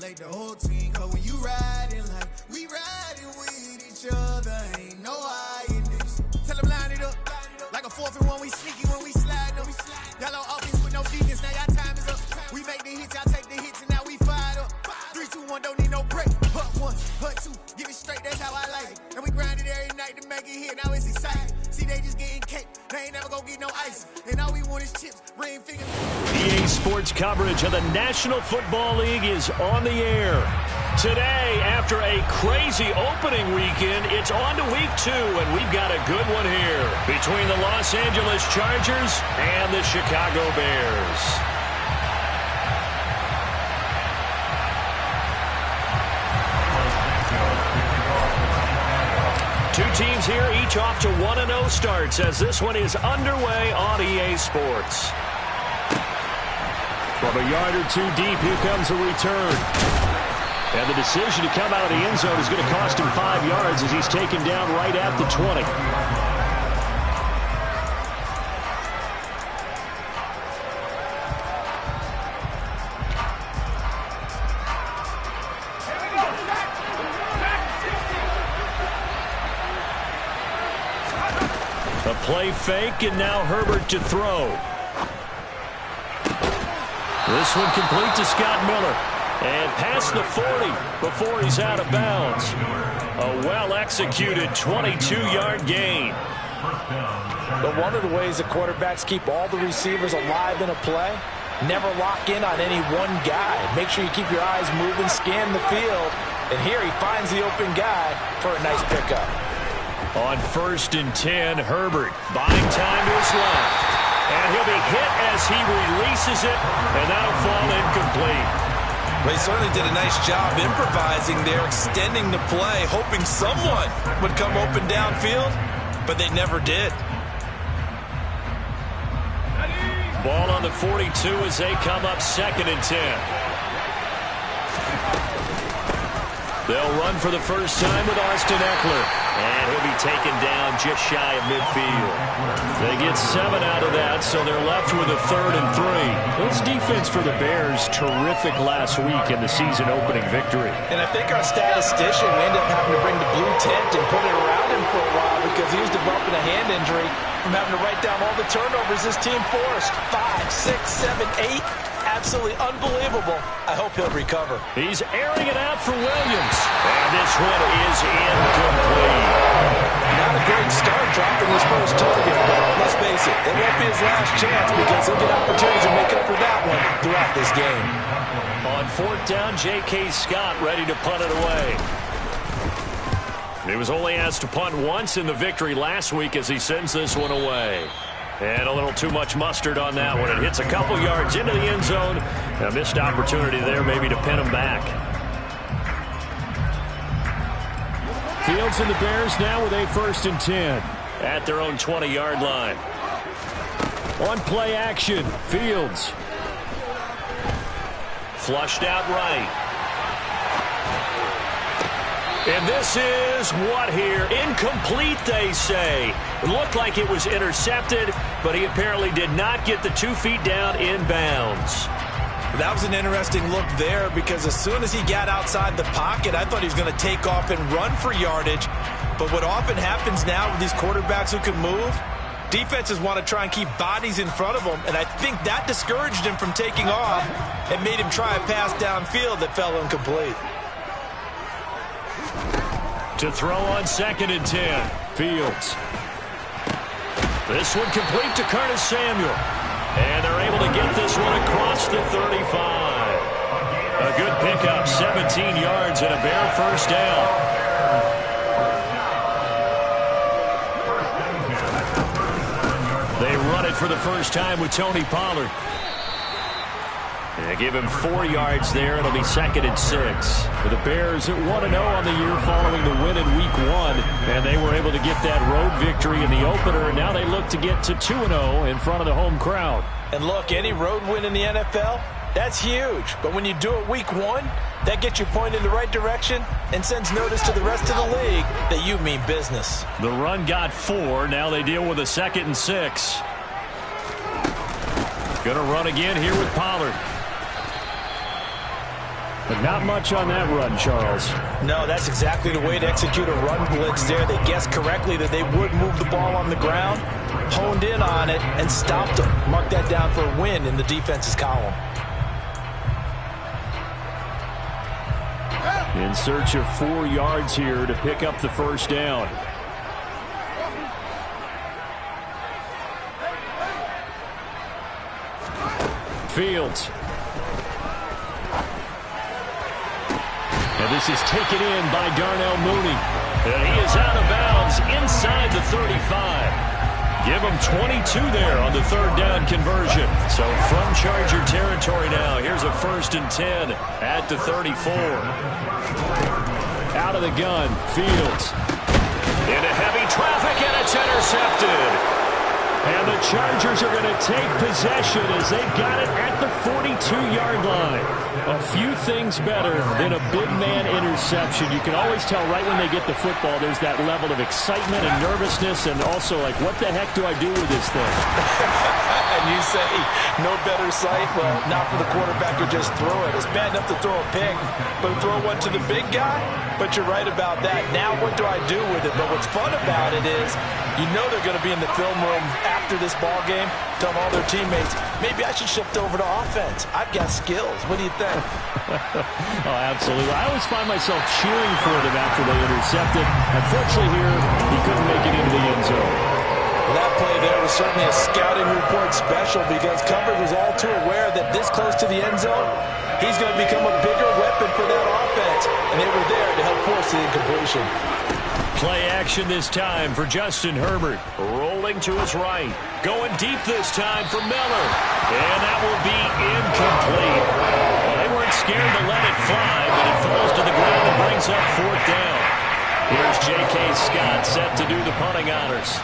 congratulate the whole team. Cause when you riding like we riding with each other, ain't no hiding this. Tell them line it up. Like a 4th and 1, we sneaky when we slide them. Y'all on offense with no defense, now y'all time is up. We make the hits, y'all take the hits, and now we fired up. 3, 2, 1, don't need no break. Hut 1, hut 2, give it straight, that's how I like it. And we grind it every night to make it here, now it's exciting. See, they just getting cake, they ain't never gonna get no ice. And all we want is chips, ring fingers. EA Sports coverage of the National Football League is on the air. Today, after a crazy opening weekend, it's on to week 2, and we've got a good one here between the Los Angeles Chargers and the Chicago Bears. Two teams here, each off to 1-0 starts as this one is underway on EA Sports. From a yard or 2 deep, here comes a return. And the decision to come out of the end zone is going to cost him 5 yards as he's taken down right at the 20. A play fake, and now Herbert to throw. This one complete to Scott Miller. And past the 40 before he's out of bounds. A well-executed 22-yard gain. But one of the ways the quarterbacks keep all the receivers alive in a play, never lock in on any one guy. Make sure you keep your eyes moving, scan the field. And here he finds the open guy for a nice pickup. On 1st and 10, Herbert buying time to his left. And he'll be hit as he releases it, and that'll fall incomplete. Well, he certainly did a nice job improvising there, extending the play, hoping someone would come open downfield, but they never did. Ball on the 42 as they come up 2nd and 10. They'll run for the first time with Austin Eckler. And he'll be taken down just shy of midfield. They get 7 out of that, so they're left with a 3rd and 3. This defense for the Bears, terrific last week in the season-opening victory. And I think our statistician, we ended up having to bring the blue tent and put it around him for a while because he was developing a hand injury from having to write down all the turnovers his team forced. 5, 6, 7, 8. Absolutely unbelievable. I hope he'll recover. He's airing it out for Williams. And this one is incomplete. Not a great start dropping his first target, but let's face it, it won't be his last chance because he'll get opportunities to make up for that one throughout this game. On 4th down, J.K. Scott ready to punt it away. He was only asked to punt once in the victory last week as he sends this one away. And a little too much mustard on that one. It hits a couple yards into the end zone. A missed opportunity there maybe to pin him back. Fields and the Bears now with a 1st and 10 at their own 20-yard line. On play action, Fields. Flushed out right. And this is what here? Incomplete, they say. It looked like it was intercepted, but he apparently did not get the 2 feet down in bounds. That was an interesting look there because as soon as he got outside the pocket, I thought he was going to take off and run for yardage. But what often happens now with these quarterbacks who can move, defenses want to try and keep bodies in front of them, and I think that discouraged him from taking off and made him try a pass downfield that fell incomplete. To throw on 2nd and 10, Fields. This one complete to Curtis Samuel. And they're able to get this one across the 35. A good pickup, 17 yards and a Bear first down. They run it for the first time with Tony Pollard. And they give him 4 yards there. It'll be 2nd and 6. For the Bears at 1-0 on the year following the win in Week 1. And they were able to get that road victory in the opener. And now they look to get to 2-0 in front of the home crowd. And look, any road win in the NFL, that's huge. But when you do it Week 1, that gets you pointed in the right direction and sends notice to the rest of the league that you mean business. The run got 4. Now they deal with a 2nd and 6. Going to run again here with Pollard. But not much on that run, Charles. No, that's exactly the way to execute a run blitz there. They guessed correctly that they would move the ball on the ground, honed in on it, and stopped them. Mark that down for a win in the defense's column. In search of 4 yards here to pick up the first down. Fields. And this is taken in by Darnell Mooney. And he is out of bounds inside the 35. Give him 22 there on the third down conversion. So from Charger territory now, here's a 1st and 10 at the 34. Out of the gun, Fields. Into heavy traffic, and it's intercepted. And the Chargers are going to take possession as they've got it at the 42-yard line. A few things better than a big man interception. You can always tell right when they get the football, there's that level of excitement and nervousness, and also like, what the heck do I do with this thing? And you say, no better sight? Well, not for the quarterback who just throw it. It's bad enough to throw a pick, but throw one to the big guy? But you're right about that. Now what do I do with it? But what's fun about it is, you know they're going to be in the film room after this ball game, telling all their teammates, maybe I should shift over to offense. I've got skills. What do you think? Oh, absolutely. I always find myself cheering for them after they intercepted. Unfortunately here, he couldn't make it into the end zone. Well, that play there was certainly a scouting report special because coverage was all too aware that this close to the end zone, he's going to become a bigger weapon for that offense. And they were there to help force the incompletion. Play action this time for Justin Herbert. Rolling to his right. Going deep this time for Miller. And that will be incomplete. Well, they weren't scared to let it fly, but it falls to the ground and brings up 4th down. Here's J.K. Scott set to do the punting honors.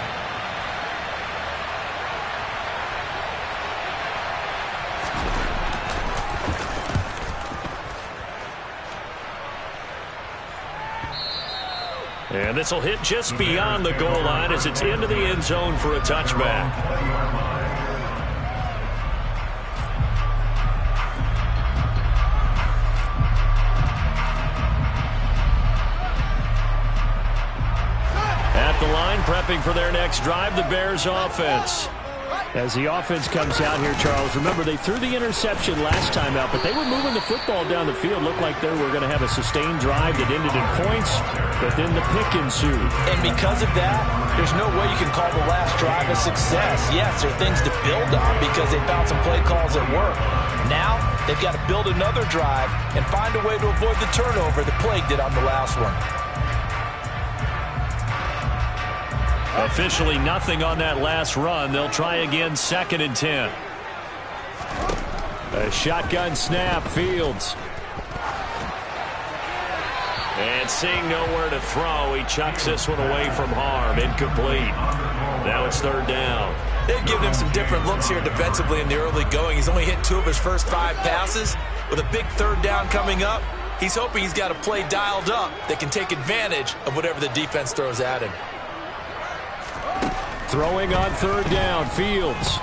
And this will hit just beyond the goal line as it's into the end zone for a touchback. At the line, prepping for their next drive, the Bears offense. As the offense comes out here, Charles, remember they threw the interception last time out, but they were moving the football down the field. Looked like they were going to have a sustained drive that ended in points, but then the pick ensued. And because of that, there's no way you can call the last drive a success. Yes, there are things to build on because they found some play calls that work. Now, they've got to build another drive and find a way to avoid the turnover that plagued it on the last one. Officially nothing on that last run. They'll try again, 2nd and 10. A shotgun snap, Fields. And seeing nowhere to throw, he chucks this one away from harm. Incomplete. Now it's 3rd down. They've given him some different looks here defensively in the early going. He's only hit 2 of his first 5 passes. With a big 3rd down coming up, he's hoping he's got a play dialed up that can take advantage of whatever the defense throws at him. Throwing on 3rd down, Fields.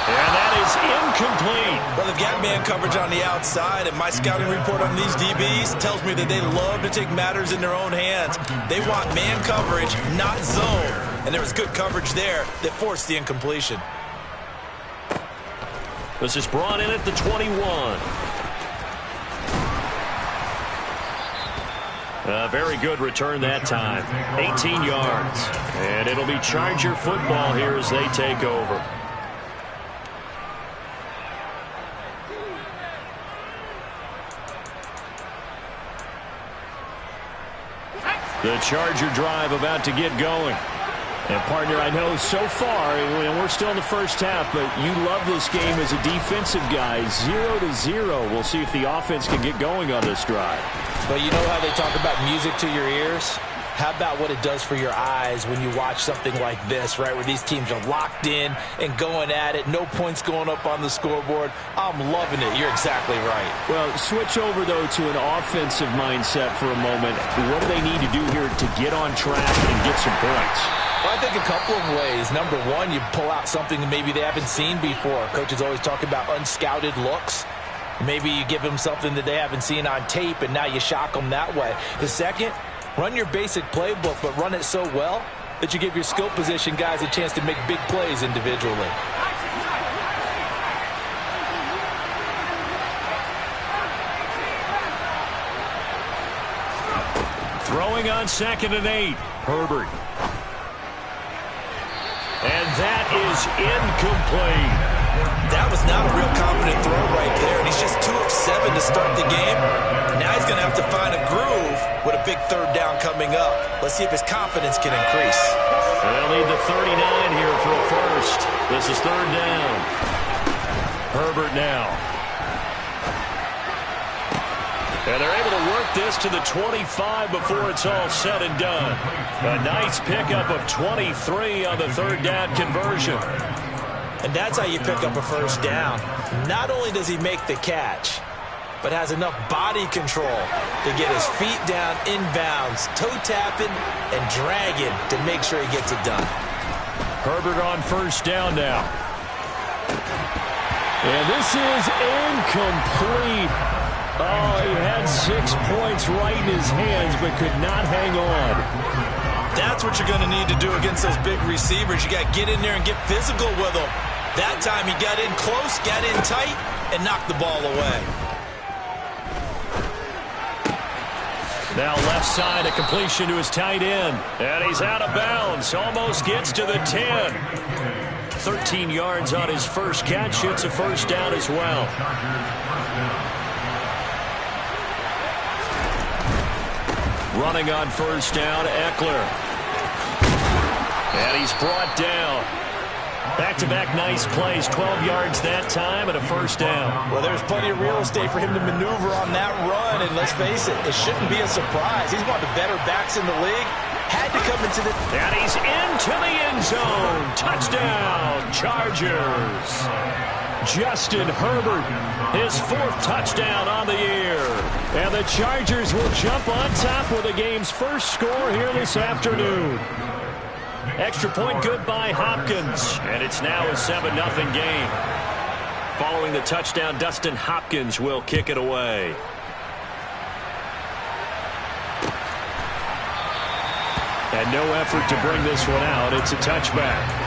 And that is incomplete. Well, they've got man coverage on the outside, and my scouting report on these DBs tells me that they love to take matters in their own hands. They want man coverage, not zone. And there was good coverage there that forced the incompletion. This is brought in at the 21. A very good return that time. 18 yards. And it'll be Charger football here as they take over. The Charger drive about to get going. And, partner, I know so far, and we're still in the first half, but you love this game as a defensive guy. 0-0. We'll see if the offense can get going on this drive. But you know how they talk about music to your ears? How about what it does for your eyes when you watch something like this, right, where these teams are locked in and going at it, no points going up on the scoreboard? I'm loving it. You're exactly right. Well, switch over, though, to an offensive mindset for a moment. What do they need to do here to get on track and get some points? Well, I think a couple of ways. Number one, you pull out something that maybe they haven't seen before. Coaches always talk about unscouted looks. Maybe you give them something that they haven't seen on tape, and now you shock them that way. The second, run your basic playbook, but run it so well that you give your skill position guys a chance to make big plays individually. Throwing on 2nd and 8. Herbert. And that is incomplete. That was not a real confident throw right there, and he's just 2 of 7 to start the game. Now he's going to have to find a groove with a big 3rd down coming up. Let's see if his confidence can increase. They'll need the 39 here for a first. This is 3rd down. Herbert now. And they're able to work this to the 25 before it's all said and done. A nice pickup of 23 on the 3rd down conversion. And that's how you pick up a first down. Not only does he make the catch, but has enough body control to get his feet down inbounds, toe tapping and dragging to make sure he gets it done. Herbert on 1st down now. And this is incomplete. Oh, he had 6 points right in his hands, but could not hang on. That's what you're going to need to do against those big receivers. You got to get in there and get physical with them. That time he got in close, got in tight, and knocked the ball away. Now left side, a completion to his tight end. And he's out of bounds. Almost gets to the 10. 13 yards on his first catch. It's a first down as well. Running on 1st down, Eckler. And he's brought down. Back-to-back nice plays, 12 yards that time and a first down. Well, there's plenty of real estate for him to maneuver on that run, and let's face it, it shouldn't be a surprise. He's one of the better backs in the league. Had to come into the... And he's into the end zone. Touchdown, Chargers. Justin Herbert, his 4th touchdown on the year. And the Chargers will jump on top with the game's first score here this afternoon. Extra point good by Hopkins. And it's now a 7-0 game. Following the touchdown, Dustin Hopkins will kick it away. And no effort to bring this one out. It's a touchback.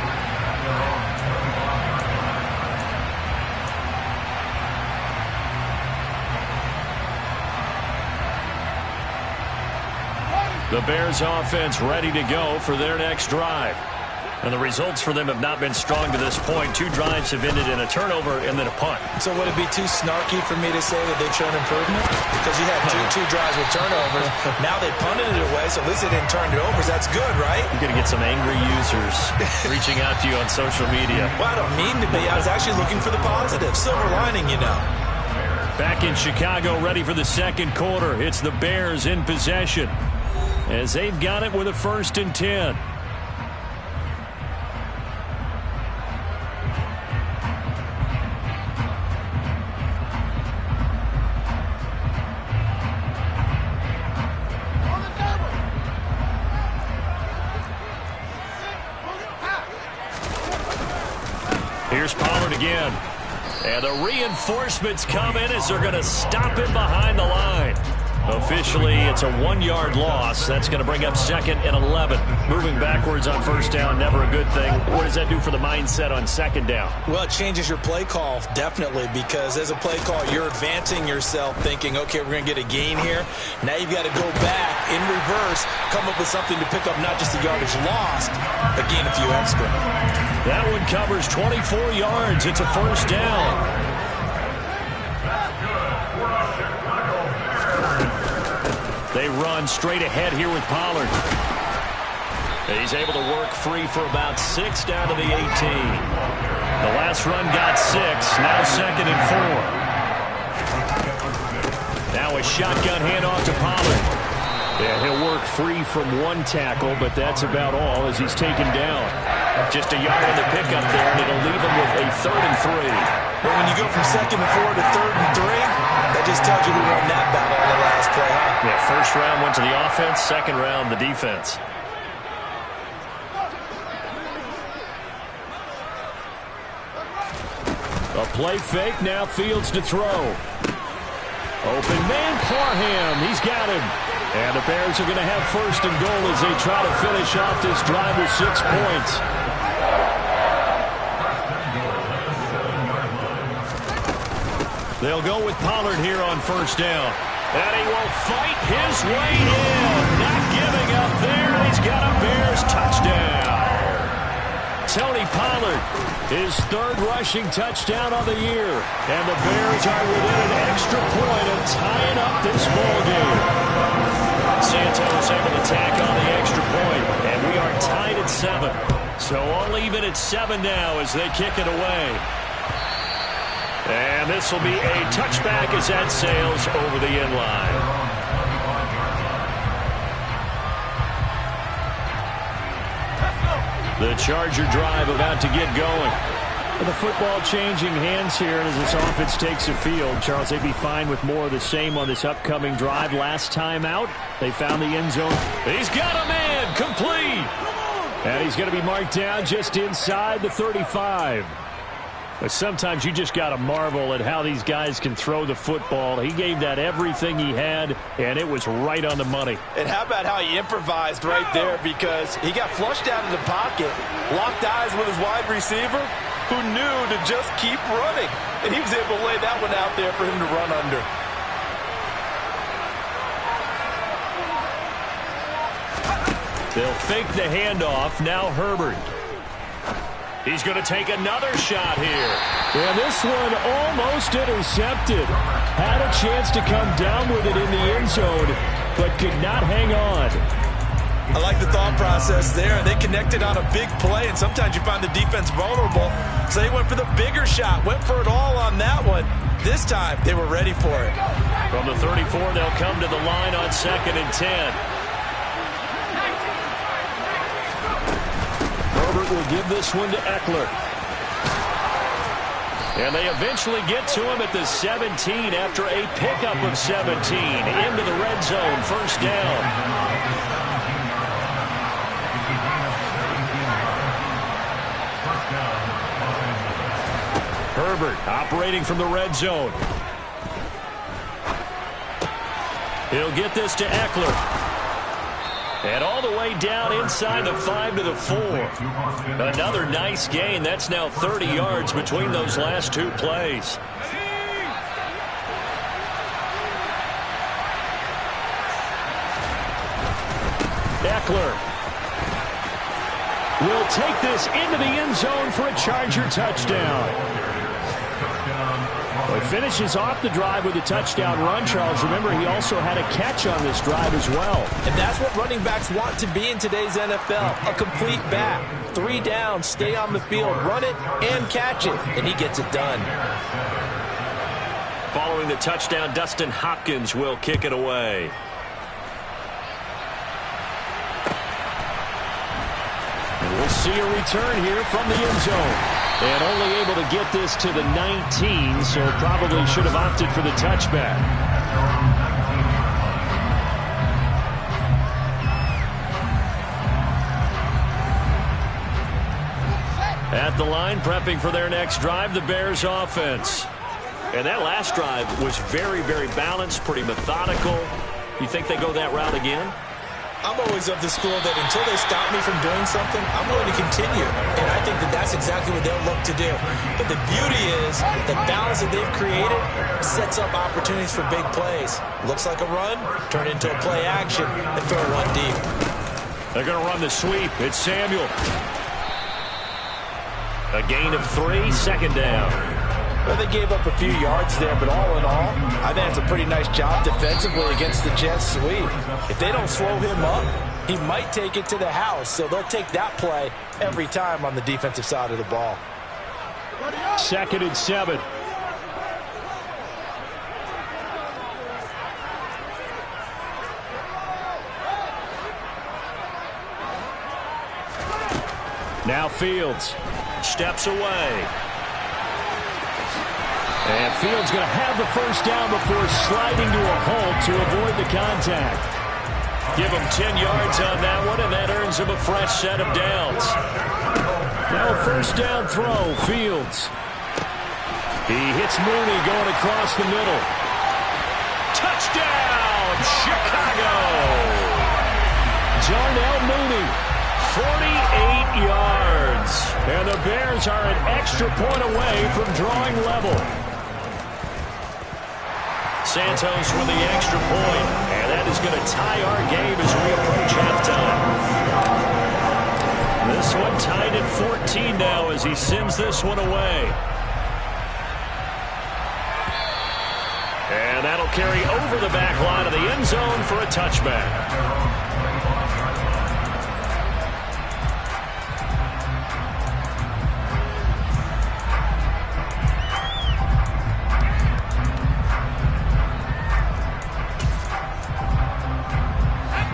The Bears offense ready to go for their next drive. And the results for them have not been strong to this point. 2 drives have ended in a turnover and then a punt. So would it be too snarky for me to say that they've shown improvement? Because you had two drives with turnovers. Now they punted it away, so at least they didn't turn it over. That's good, right? You're going to get some angry users reaching out to you on social media. Well, I don't mean to be. I was actually looking for the positive. Silver lining, you know. Back in Chicago, ready for the 2nd quarter. It's the Bears in possession, as they've got it with a 1st and 10. Here's Pollard again. And the reinforcements come in as they're going to stop him behind the line. Officially, it's a 1-yard loss. That's going to bring up 2nd and 11. Moving backwards on 1st down, never a good thing. What does that do for the mindset on 2nd down? Well, it changes your play call, definitely, because as a play call, you're advancing yourself thinking, okay, we're going to get a gain here. Now you've got to go back in reverse, come up with something to pick up not just the yardage lost, but gain a few extra. That one covers 24 yards. It's a 1st down. They run straight ahead here with Pollard. He's able to work free for about 6 down to the 18. The last run got 6. Now 2nd and 4. Now a shotgun handoff to Pollard. Yeah, he'll work free from one tackle, but that's about all as he's taken down. Just a yard on the pickup there, and it'll leave him with a 3rd and 3. Well, when you go from 2nd and 4 to 3rd and 3, that just tells you who won that battle on the last play, huh? Yeah, first round went to the offense, second round the defense. A play fake, now Fields to throw. Open man, Parham, he's got him. And the Bears are going to have 1st and goal as they try to finish off this drive with 6 points. They'll go with Pollard here on 1st down. And he will fight his way in. Not giving up there. He's got a Bears touchdown. Tony Pollard, his 3rd rushing touchdown on the year. And the Bears are within an extra point of tying up this ball game. Santos able to tack on the extra point, and we are tied at 7. So all even at 7 now as they kick it away. And this will be a touchback as that sails over the end line. The Charger drive about to get going. The football changing hands here as this offense takes the field. Charles, they'd be fine with more of the same on this upcoming drive. Last time out, they found the end zone. He's got a man, complete. And he's going to be marked down just inside the 35. But sometimes you just got to marvel at how these guys can throw the football. He gave that everything he had, and it was right on the money. And how about how he improvised right there, because he got flushed out of the pocket, locked eyes with his wide receiver, who knew to just keep running. And he was able to lay that one out there for him to run under. They'll fake the handoff. Now Herbert. He's going to take another shot here. And this one almost intercepted. Had a chance to come down with it in the end zone, but could not hang on. I like the thought process there. They connected on a big play, and sometimes you find the defense vulnerable. So they went for the bigger shot, went for it all on that one. This time, they were ready for it. From the 34, they'll come to the line on 2nd and 10. Herbert will give this one to Eckler. And they eventually get to him at the 17 after a pickup of 17 into the red zone. 1st down. Herbert operating from the red zone. He'll get this to Eckler. And all the way down inside the 5 to the 4. Another nice gain. That's now 30 yards between those last 2 plays. Eckler will take this into the end zone for a Charger touchdown. Well, he finishes off the drive with a touchdown run, Charles. Remember, he also had a catch on this drive as well. And that's what running backs want to be in today's NFL, a complete back. 3 down, stay on the field, run it, and catch it. And he gets it done. Following the touchdown, Dustin Hopkins will kick it away. And we'll see a return here from the end zone. And only able to get this to the 19, so probably should have opted for the touchback. At the line, prepping for their next drive, the Bears offense. And that last drive was very, very balanced, pretty methodical. You think they go that route again? I'm always of the school that until they stop me from doing something, I'm going to continue. And I think that that's exactly what they'll look to do. But the beauty is the balance that they've created sets up opportunities for big plays. Looks like a run, turn into a play action, and throw one deep. They're going to run the sweep. It's Samuel. A gain of 3, 2nd down. Well, they gave up a few yards there, but all in all, I think it's a pretty nice job defensively against the Jets sweep. If they don't slow him up, he might take it to the house, so they'll take that play every time on the defensive side of the ball. 2nd and 7. Now Fields steps away. And Fields going to have the first down before sliding to a halt to avoid the contact. Give him 10 yards on that one, and that earns him a fresh set of downs. Now a first down throw, Fields. He hits Mooney going across the middle. Touchdown, Chicago! Darnell Mooney, 48 yards. And the Bears are an extra point away from drawing level. Santos with the extra point, and that is going to tie our game as we approach halftime. This one tied at 14 now as he sends this one away. And that'll carry over the back line of the end zone for a touchback.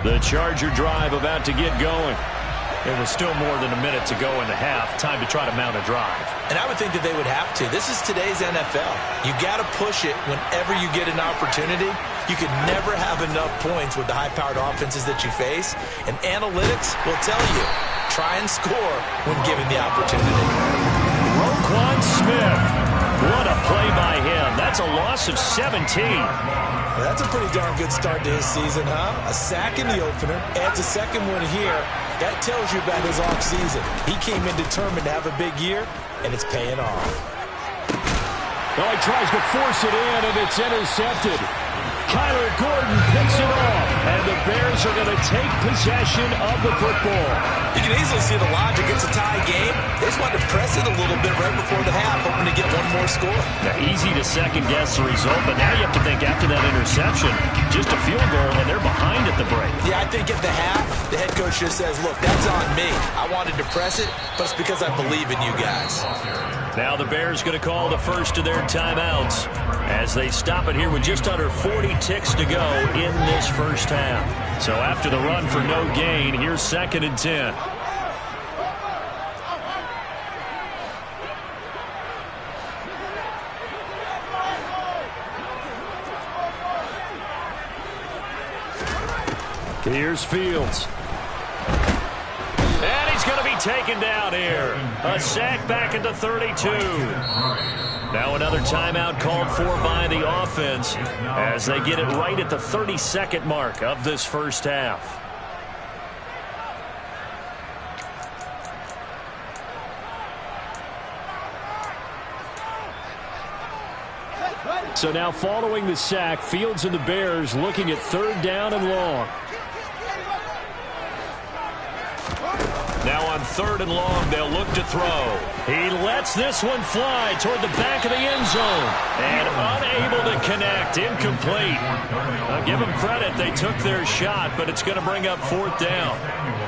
The Charger drive about to get going. There was still more than a minute to go in the half. Time to try to mount a drive. And I would think that they would have to. This is today's NFL. You got to push it whenever you get an opportunity. You could never have enough points with the high-powered offenses that you face. And analytics will tell you, try and score when given the opportunity. Roquan Smith. What a play by him. That's a loss of 17. That's a pretty darn good start to his season, huh? A sack in the opener, adds a second one here. That tells you about his offseason. He came in determined to have a big year, and it's paying off. Oh, he tries to force it in, and it's intercepted. Kyler Gordon picks it off, and the Bears are going to take possession of the football. You can easily see the logic. It's a tie game. They just wanted to press it a little bit right before the half, hoping to get one more score. Now, easy to second-guess the result, but now you have to think after that interception, just a field goal, and they're behind at the break. Yeah, I think at the half, the head coach just says, look, that's on me. I wanted to press it, but it's because I believe in you guys. Now the Bears going to call the first of their timeouts as they stop it here with just under 40 ticks to go in this first half. So after the run for no gain, here's 2nd and 10. Here's Fields. And he's going to be taken down here. A sack back at the 32. Now another timeout called for by the offense as they get it right at the 32nd mark of this first half. So now following the sack, Fields and the Bears looking at 3rd down and long. Now on 3rd and long, they'll look to throw. He lets this one fly toward the back of the end zone. And unable to connect, incomplete. I'll give them credit, they took their shot, but it's going to bring up 4th down.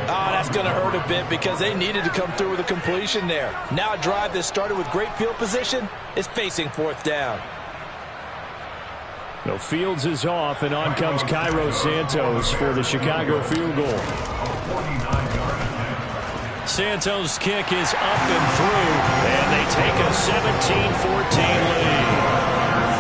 Oh, that's going to hurt a bit because they needed to come through with a completion there. Now a drive that started with great field position is facing 4th down. No, Fields is off, and on comes Cairo Santos for the Chicago field goal. Santos' kick is up and through, and they take a 17-14 lead.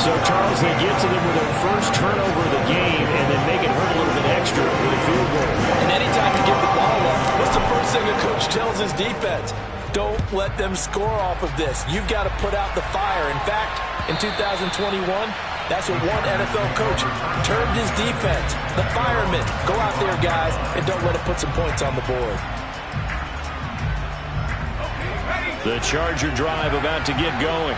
So, Charles, they get to them with their first turnover of the game and then make it hurt a little bit extra with a field goal. And anytime you give the ball up, what's the first thing a coach tells his defense? Don't let them score off of this. You've got to put out the fire. In fact, in 2021, that's what one NFL coach termed his defense. The firemen. Go out there, guys, and don't let it put some points on the board. The Charger drive about to get going.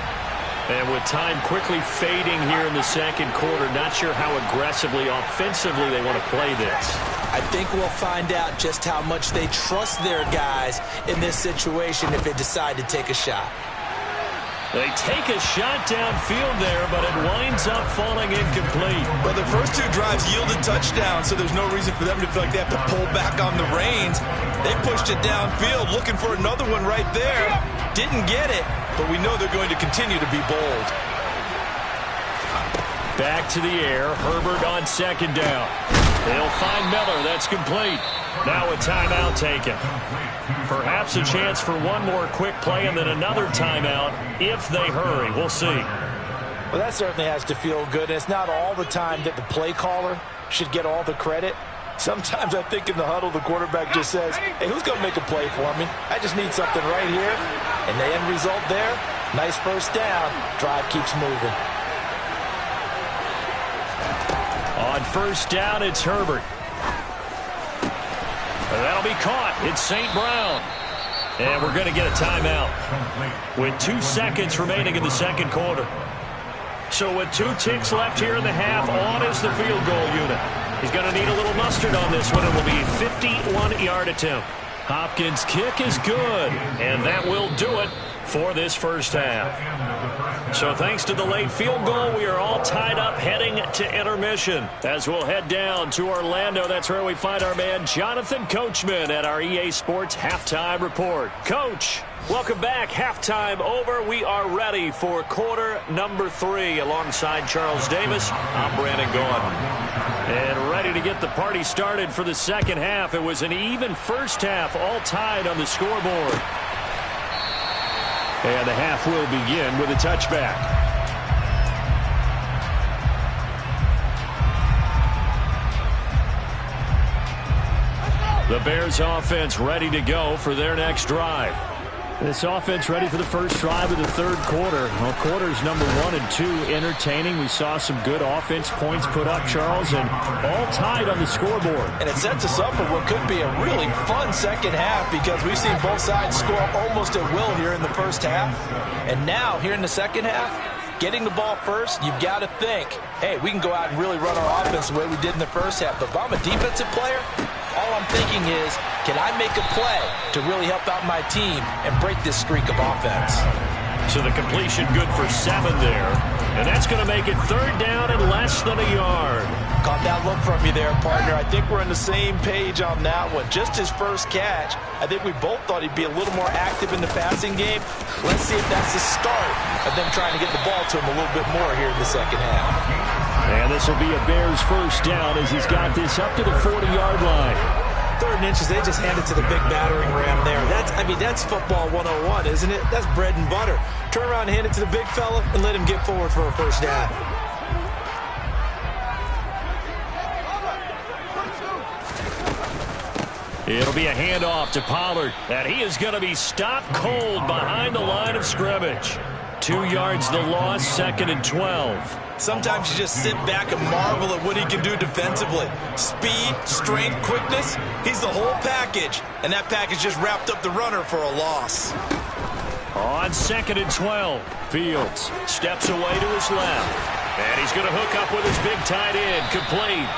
And with time quickly fading here in the 2nd quarter, not sure how aggressively, offensively they want to play this. I think we'll find out just how much they trust their guys in this situation if they decide to take a shot. They take a shot downfield there, but it winds up falling incomplete. Well, the first 2 drives yielded touchdowns, so there's no reason for them to feel like they have to pull back on the reins. They pushed it downfield, looking for another one right there. Didn't get it, but we know they're going to continue to be bold. Back to the air. Herbert on second down. They'll find Miller. That's complete. Now a timeout taken. Perhaps a chance for one more quick play and then another timeout if they hurry. We'll see. Well, that certainly has to feel good. It's not all the time that the play caller should get all the credit. Sometimes I think in the huddle, the quarterback just says, hey, who's going to make a play for me? I just need something right here. And the end result there, nice first down. Drive keeps moving. On first down, it's Herbert. That'll be caught. It's St. Brown. And we're going to get a timeout with 2 seconds remaining in the second quarter. So with 2 ticks left here in the half, on is the field goal unit. He's going to need a little mustard on this one. It will be a 51-yard attempt. Hopkins' kick is good, and that will do it for this first half. So thanks to the late field goal, we are all tied up heading to intermission. As we'll head down to Orlando, that's where we find our man Jonathan Coachman at our EA Sports Halftime Report. Coach, welcome back. Halftime over. We are ready for quarter number 3. Alongside Charles Davis, I'm Brandon Gaudin. And ready to get the party started for the second half. It was an even first half, all tied on the scoreboard. And the half will begin with a touchback. The Bears offense ready to go for their next drive. This offense ready for the first drive of the third quarter. Well, quarters number 1 and 2 entertaining. We saw some good offense points put up, Charles, and all tied on the scoreboard. And it sets us up for what could be a really fun second half because we've seen both sides score almost at will here in the first half. And now, here in the second half, getting the ball first, you've got to think, hey, we can go out and really run our offense the way we did in the first half. But if I'm a defensive player, all I'm thinking is, can I make a play to really help out my team and break this streak of offense? So the completion good for 7 there. And that's going to make it third down and less than a yard. Caught that look from you there, partner. I think we're on the same page on that one. Just his first catch. I think we both thought he'd be a little more active in the passing game. Let's see if that's the start of them trying to get the ball to him a little bit more here in the second half. And this will be a Bears first down as he's got this up to the 40-yard line. 3rd and inches, they just hand it to the big battering ram there. That's football 101, isn't it? That's bread and butter. Turn around and hand it to the big fella and let him get forward for a first down. It'll be a handoff to Pollard, and he is going to be stopped cold behind the line of scrimmage. 2 yards the loss, 2nd and 12. Sometimes you just sit back and marvel at what he can do defensively. Speed, strength, quickness, he's the whole package. And that package just wrapped up the runner for a loss. On 2nd and 12, Fields steps away to his left. And he's going to hook up with his big tight end, complete.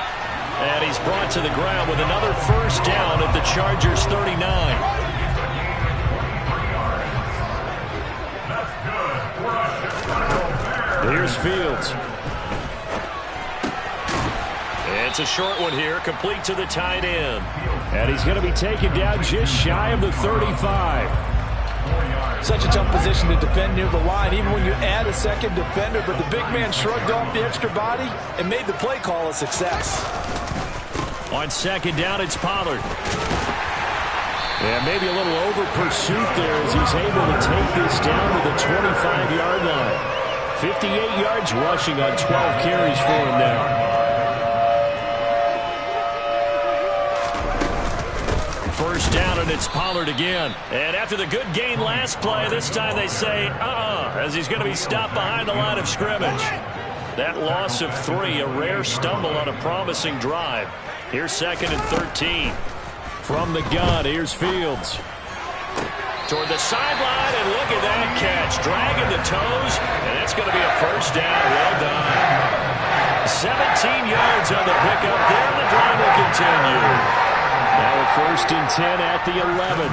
And he's brought to the ground with another first down at the Chargers' 39. Here's Fields. It's a short one here, complete to the tight end. And he's going to be taken down just shy of the 35. Such a tough position to defend near the line, even when you add a second defender, but the big man shrugged off the extra body and made the play call a success. On 2nd down, it's Pollard. Yeah, maybe a little over pursuit there as he's able to take this down to the 25-yard line. 58 yards rushing on 12 carries for him now. First down, and it's Pollard again. And after the good gain last play, this time they say, as he's going to be stopped behind the line of scrimmage. That loss of 3, a rare stumble on a promising drive. Here's 2nd and 13. From the gun, here's Fields. Toward the sideline, and look at that catch. Dragging the toes, and that's going to be a first down. Well done. 17 yards on the pickup there, and the drive will continue. Now a 1st and 10 at the 11.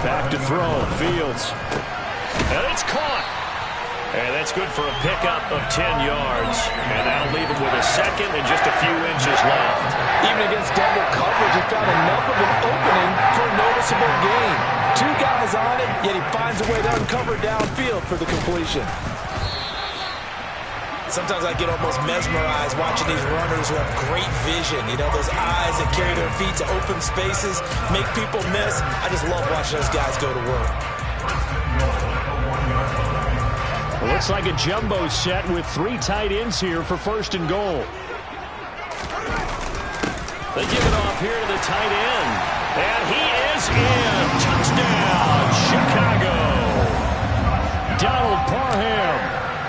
Back to throw, Fields. And it's caught. And that's good for a pickup of 10 yards. And that'll leave him with a second and just a few inches left. Even against double coverage, he found enough of an opening for a noticeable gain. 2 guys on him, yet he finds a way to uncover downfield for the completion. Sometimes I get almost mesmerized watching these runners who have great vision. You know, those eyes that carry their feet to open spaces, make people miss. I just love watching those guys go to work. It looks like a jumbo set with 3 tight ends here for 1st and goal. They give it off here to the tight end. And he is in. Touchdown, Chicago. Donald Parham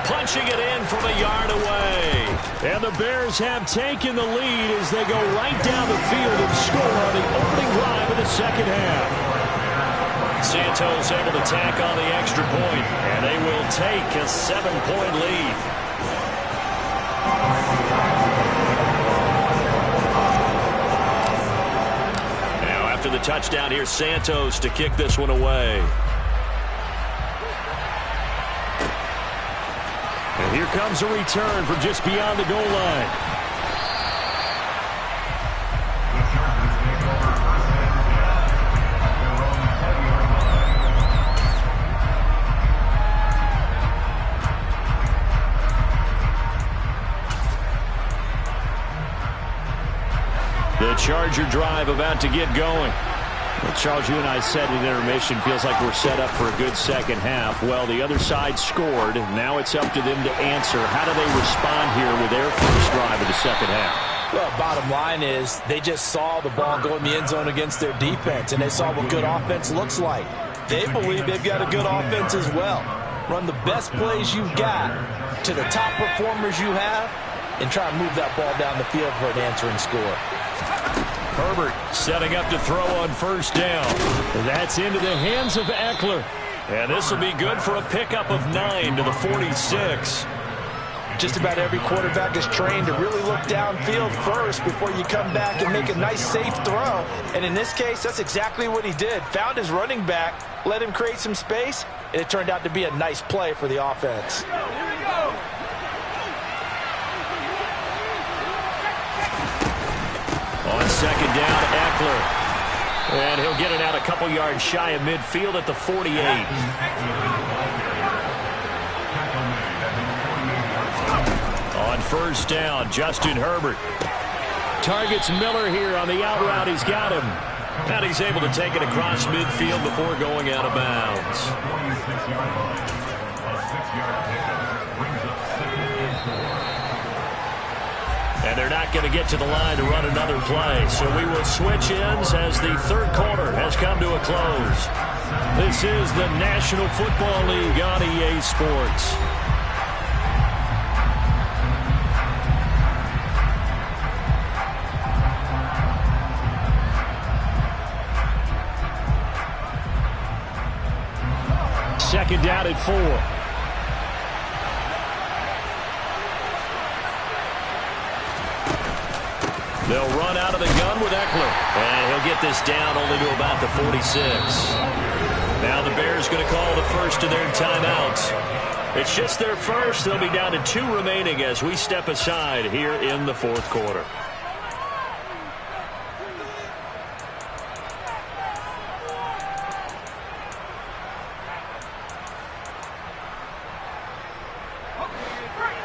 punching it in from a yard away. And the Bears have taken the lead as they go right down the field and score on the opening drive of the second half. Santos able to tack on the extra point, and they will take a 7-point lead. Now after the touchdown, here's Santos to kick this one away. And here comes a return from just beyond the goal line. The Charger drive about to get going. Well, Charles, you and I said in intermission, feels like we're set up for a good second half. Well, the other side scored. Now it's up to them to answer. How do they respond here with their first drive of the second half? Well, bottom line is they just saw the ball go in the end zone against their defense, and they saw what good offense looks like. They believe they've got a good offense as well. Run the best plays you've got to the top performers you have, and try and move that ball down the field for an answering score. Herbert setting up to throw on 1st down. That's into the hands of Eckler. And this will be good for a pickup of 9 to the 46. Just about every quarterback is trained to really look downfield first before you come back and make a nice, safe throw. And in this case, that's exactly what he did. Found his running back, let him create some space, and it turned out to be a nice play for the offense. On 2nd down, Eckler. And he'll get it out a couple yards shy of midfield at the 48. On 1st down, Justin Herbert targets Miller here on the out route. He's got him. And he's able to take it across midfield before going out of bounds. And they're not going to get to the line to run another play. So we will switch ends as the 3rd quarter has come to a close. This is the National Football League on EA Sports. Second down at 4. They'll run out of the gun with Eckler. And he'll get this down only to about the 46. Now the Bears going to call the first of their timeouts. It's just their first. They'll be down to 2 remaining as we step aside here in the 4th quarter.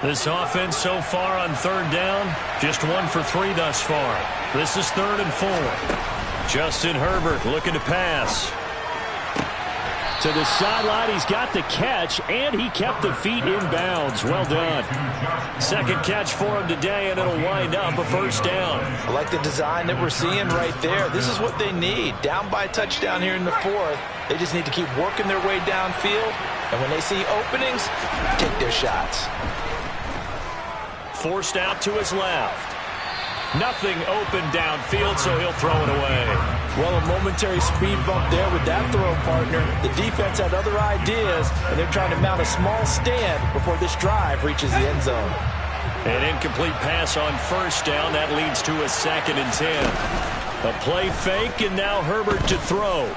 This offense so far on 3rd down, just 1 for 3 thus far. This is 3rd and 4. Justin Herbert looking to pass. To the sideline, he's got the catch, and he kept the feet in bounds. Well done. 2nd catch for him today, and it'll wind up a 1st down. I like the design that we're seeing right there. This is what they need. Down by a touchdown here in the 4th. They just need to keep working their way downfield, and when they see openings, take their shots. Forced out to his left. Nothing open downfield, so he'll throw it away. Well, a momentary speed bump there with that throw, partner. The defense had other ideas, and they're trying to mount a small stand before this drive reaches the end zone. An incomplete pass on 1st down. That leads to a 2nd and 10. A play fake, and now Herbert to throw.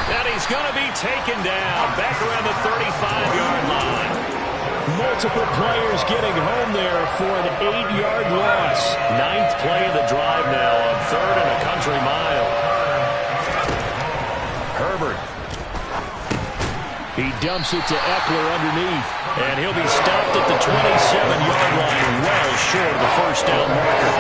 And he's going to be taken down back around the 35-yard line. Multiple players getting home there for an 8-yard loss. 9th play of the drive now on 3rd and a country mile. Herbert He dumps it to Eckler underneath. And he'll be stopped at the 27-yard line, well short of the first down marker.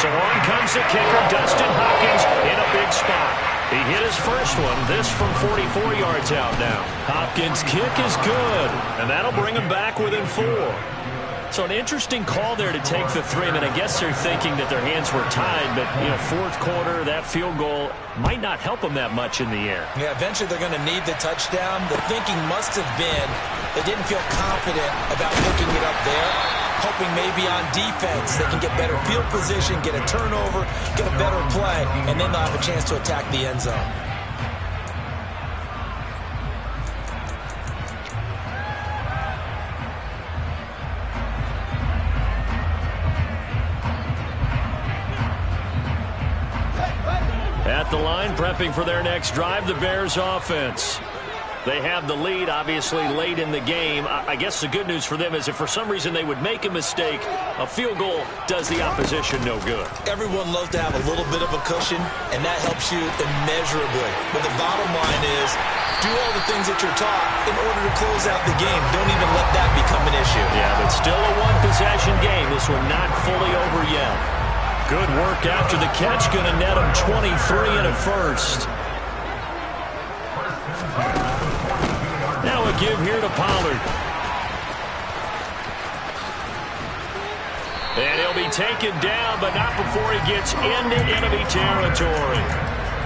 So on comes the kicker, Dustin Hopkins, in a big spot. He hit his first one, this from 44 yards out now. Hopkins' kick is good, and that'll bring him back within 4. So an interesting call there to take the 3. I mean, I guess they're thinking that their hands were tied, but, you know, fourth quarter, that field goal might not help them that much in the air. Yeah, eventually they're going to need the touchdown. The thinking must have been they didn't feel confident about hooking it up there, hoping maybe on defense they can get better field position, get a turnover, get a better play, and then they'll have a chance to attack the end zone. At the line, prepping for their next drive, the Bears offense. They have the lead, obviously, late in the game. I guess the good news for them is if for some reason they would make a mistake, a field goal does the opposition no good. Everyone loves to have a little bit of a cushion, and that helps you immeasurably. But the bottom line is, do all the things that you're taught in order to close out the game. Don't even let that become an issue. Yeah, but still a one-possession game. This one not fully over yet. Good work after the catch. Going to net him 23 and a first. Now a give here to Pollard. And he'll be taken down, but not before he gets into enemy territory.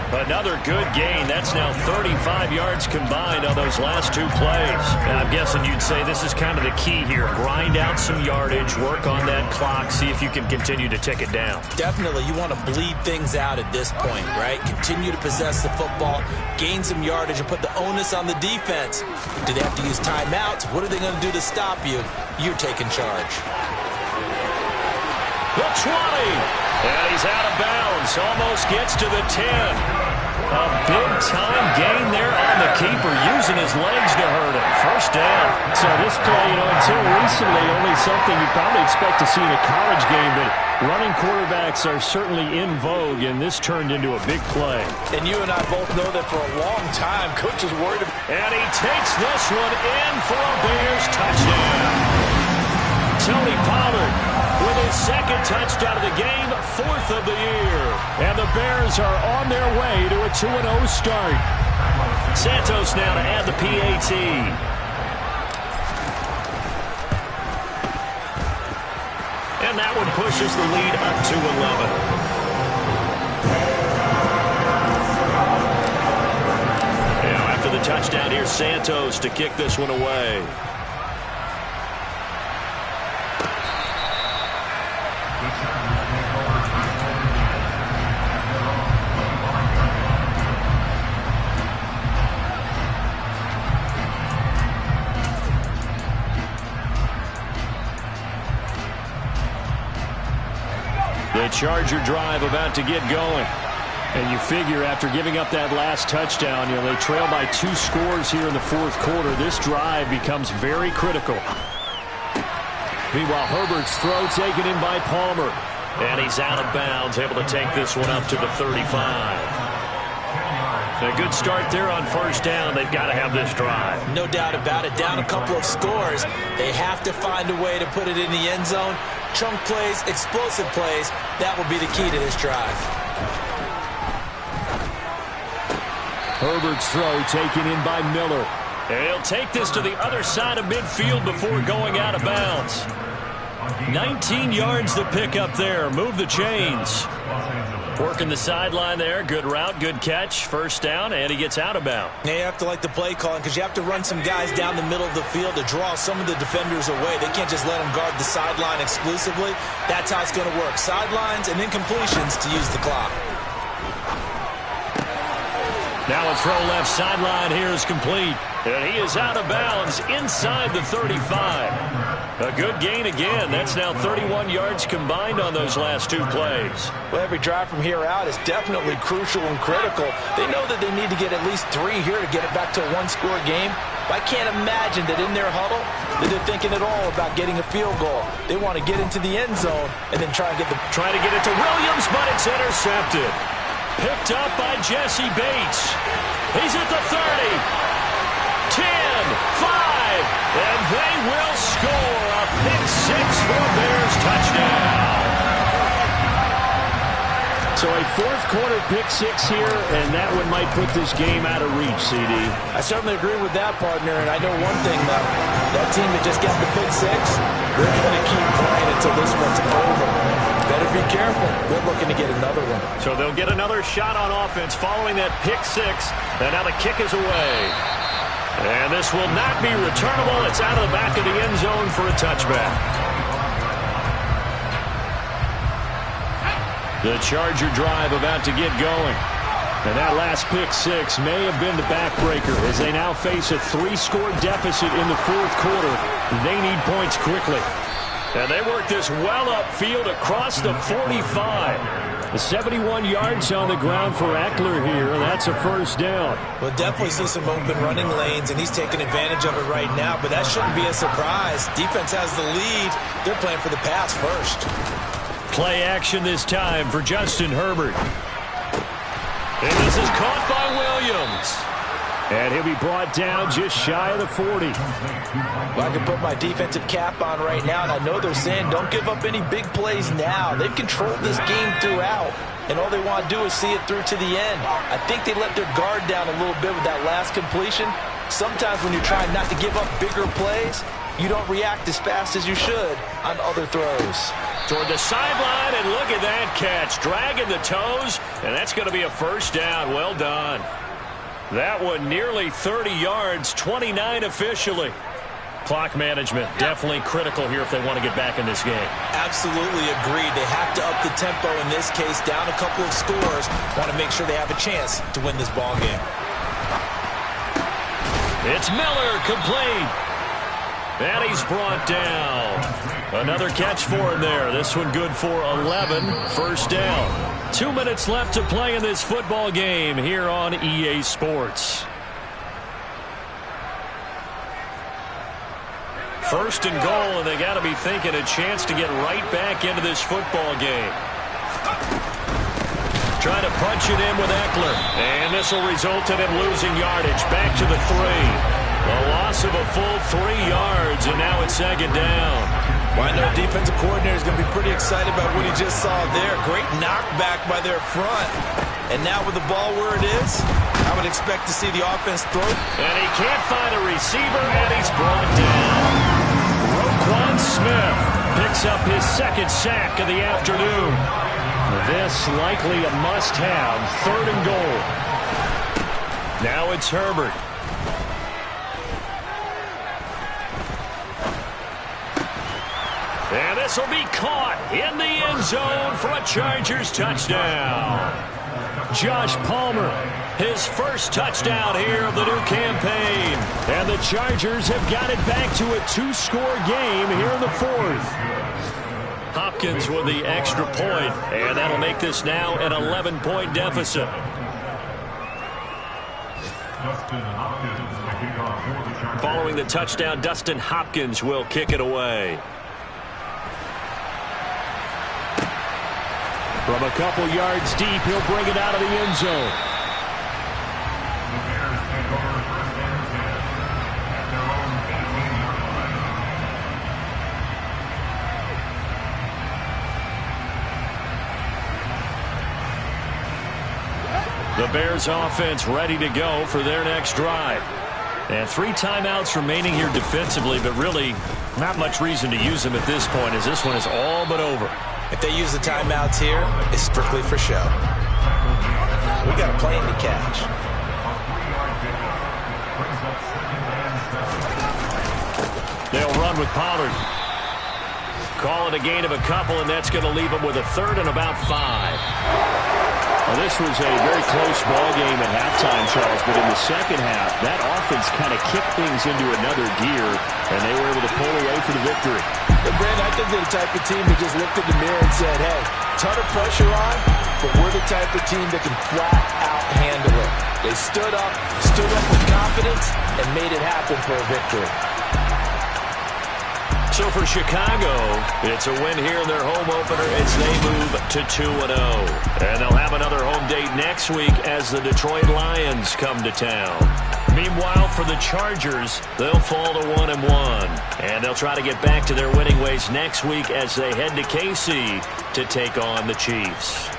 Another good gain. That's now 35 yards combined on those last 2 plays. And I'm guessing you'd say this is kind of the key here. Grind out some yardage, work on that clock, see if you can continue to tick it down. Definitely, you want to bleed things out at this point, right? Continue to possess the football, gain some yardage, and put the onus on the defense. Do they have to use timeouts? What are they going to do to stop you? You're taking charge. The 20. And he's out of bounds. Almost gets to the 10. A big-time gain there on the keeper, using his legs to hurt him. First down. So this play, until recently, only something you probably expect to see in a college game, but running quarterbacks are certainly in vogue, and this turned into a big play. And you and I both know that for a long time, Coach is worried about. And he takes this one in for a Bears touchdown. Tony Pollard with his second touchdown of the game, 4th of the year. And the Bears are on their way to a 2-0 start. Santos now to add the PAT. And that one pushes the lead up to 11. Now after the touchdown, here's Santos to kick this one away. The Charger drive about to get going. And you figure after giving up that last touchdown, they trail by 2 scores here in the 4th quarter. This drive becomes very critical. Meanwhile, Herbert's throw taken in by Palmer. And he's out of bounds, able to take this one up to the 35. A good start there on first down. They've got to have this drive. No doubt about it. Down a couple of scores. They have to find a way to put it in the end zone. Chunk plays, explosive plays. That will be the key to this drive. Herbert's throw taken in by Miller. And he'll take this to the other side of midfield before going out of bounds. 19 yards to pick up there. Move the chains. Working the sideline there. Good route, good catch. First down, and he gets out of bounds. Yeah, you have to like the play calling because you have to run some guys down the middle of the field to draw some of the defenders away. They can't just let them guard the sideline exclusively. That's how it's going to work. Sidelines and then completions to use the clock. Now a throw left sideline here is complete. And he is out of bounds inside the 35. A good gain again. That's now 31 yards combined on those last 2 plays. Well, every drive from here out is definitely crucial and critical. They know that they need to get at least 3 here to get it back to a 1-score game. But I can't imagine that in their huddle that they're thinking at all about getting a field goal. They want to get into the end zone and then try to get it to Williams, but it's intercepted. Picked up by Jesse Bates. He's at the 30. 10. and they will score a pick-6 for a Bears touchdown. So a fourth-quarter pick-6 here, and that one might put this game out of reach, CD. I certainly agree with that, partner, and I know one thing, though. That team that just got the pick-6, they're going to keep playing until this one's over. Better be careful. They're looking to get another one. So they'll get another shot on offense following that pick-6, and now the kick is away. And this will not be returnable. It's out of the back of the end zone for a touchback. The Charger drive about to get going. And that last pick-6 may have been the backbreaker as they now face a 3-score deficit in the fourth quarter. They need points quickly. And they work this well upfield across the 45. The 71 yards on the ground for Eckler here, and that's a first down. We'll definitely see some open running lanes, and he's taking advantage of it right now, but that shouldn't be a surprise. Defense has the lead. They're playing for the pass first. Play action this time for Justin Herbert. And this is caught by Williams. And he'll be brought down just shy of the 40. Well, I can put my defensive cap on right now, and I know they're saying don't give up any big plays now. They've controlled this game throughout, and all they want to do is see it through to the end. I think they let their guard down a little bit with that last completion. Sometimes when you're trying not to give up bigger plays, you don't react as fast as you should on other throws. Toward the sideline, and look at that catch. Dragging the toes, and that's going to be a first down. Well done. That one nearly 30 yards, 29 officially. Clock management definitely critical here if they want to get back in this game. Absolutely agreed. They have to up the tempo in this case, down a couple of scores. Want to make sure they have a chance to win this ball game. It's Miller, complete. And he's brought down. Another catch for him there. This one good for 11. First down. 2 minutes left to play in this football game here on EA Sports. First and goal, and they got to be thinking a chance to get right back into this football game. Trying to punch it in with Eckler. And this will result in him losing yardage. Back to the 3. A loss of a full 3 yards, and now it's second down. Well, I know defensive coordinator is going to be pretty excited about what he just saw there. Great knockback by their front. And now with the ball where it is, I would expect to see the offense throw. And he can't find a receiver, and he's brought down. Roquan Smith picks up his second sack of the afternoon. This likely a must-have, third and goal. Now it's Herbert. And this will be caught in the end zone for a Chargers touchdown. Josh Palmer, his first touchdown here of the new campaign. And the Chargers have got it back to a 2-score game here in the fourth. Hopkins with the extra point, and that'll make this now an 11-point deficit. Following the touchdown, Dustin Hopkins will kick it away. From a couple yards deep, he'll bring it out of the end zone. The Bears offense ready to go for their next drive. And 3 timeouts remaining here defensively, but really not much reason to use them at this point as this one is all but over. If they use the timeouts here, it's strictly for show. We got a plane to catch. They'll run with Pollard. Call it a gain of a couple, and that's going to leave them with a third and about 5. Well, this was a very close ball game at halftime, Charles, but in the second half, that offense kind of kicked things into another gear, and they were able to pull away for the victory. But, Brandon, I think they're the type of team that just looked in the mirror and said, hey, ton of pressure on, but we're the type of team that can flat out handle it. They stood up with confidence, and made it happen for a victory. So for Chicago, it's a win here in their home opener as they move to 2-0. And they'll have another home date next week as the Detroit Lions come to town. Meanwhile, for the Chargers, they'll fall to 1-1. And they'll try to get back to their winning ways next week as they head to KC to take on the Chiefs.